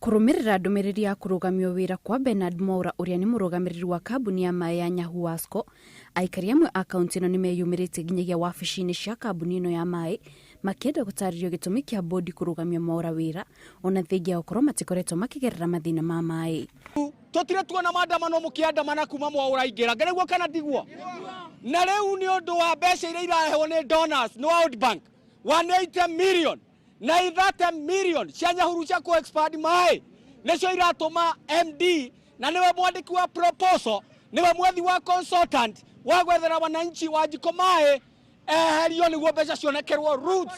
Kurumirira ndumiriri ya kurugamio wira kwa Bernard Mwaura uria ni murugamiriri wa kambuni ya mai ya Nyahuasco, aikari amwe a kaunti ino nimeyumirite nginyagia wabici-ini cia kambuni ino ya mai makienda gutaririo gitumi kia bodi kurugamia Mwaura wira ona thengia gukorwo matikoretwo makigerera mathina ma mai. Tutire tuona maandamano mukiandamana kuma Mwaura ingira ngereguo kana ndigwo na riu ni undu wa mbeca iria iraheo ni donors no World Bank 180 million na 30 million cia Nyahururu cia ku expand mai nicio iratuma MD na niwe mwandiki wa proposal niwe mwethi wa consultant wa gwethera wananchi wa Jiko mai eherio niguo mbeca cionekerwo roots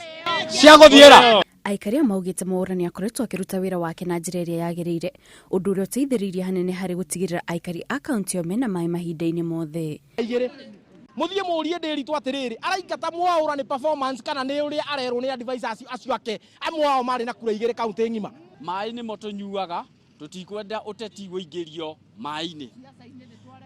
cia guthiera. Aikari maugite Mwaura ni akoretwo akiruta wira wake na njira iria yagirire undu uria uteithiririe hanene hari gutigirira aikari a kaunti yo mena mai mahinda-ini mothe. Muthie murie ndiritu atiriri araingata Mwaura ni performance kana ni uria arerwo ni advisors acio ake amwe ao mari na kura igire kaunti ngima. Mai ni motunyuaga tutikwenda uteti wigirio mai-ini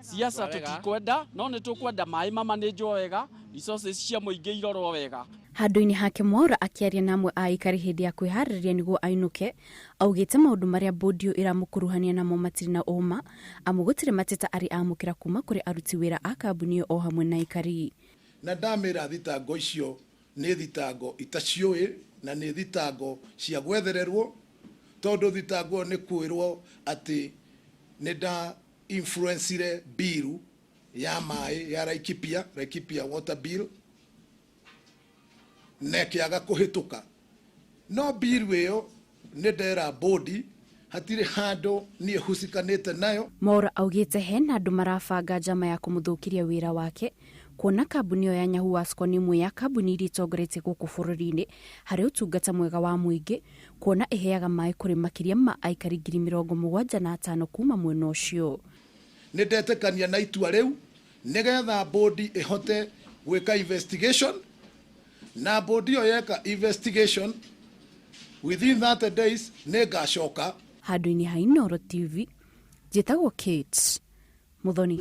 siasa tutikwenda no ni tukwenda mai mamanĩnjwo wega resources cia muingi irorwo wega. Handu-ini hake Mwaura akiaria na amwe a aikari hindi ya kwihariria niguo ainuke augite maundu maria bodi yo iramukuruhania namo matiri na uma amu gutire mateta ari amukira kuma kuri aruti wira a kambuni yo o hamwe na aikari. Na ndamira thitango icio ni thitango itacioi na ni thitango cia gwethererwo tondu thitango ni kwirwo ati ni nda influencire bill ya mai ya Laikipia water bill nekiaga kuhituka no bill iyo ni ndera bodi hatire handu ni husikanite nayo. Mwaura augite hena andu marabanga njama ya kumuthukiria wira wake kuona kambuni yo ya Nyahuasco ni imwe ya kambuni iria itongoretie guku bururi-ini hari utungata mwega wa muingi kuona iheaga mai kuri makiria ma aikari 75,000 kuma mwena ucio. Ni ndetekania na itua riu nigetha bodi ihote gwika investigation na bodi yo yeka investigation within 30 days ne gacoka. Handu-ini ha Inooro TV, njitagwo Kate Muthoni.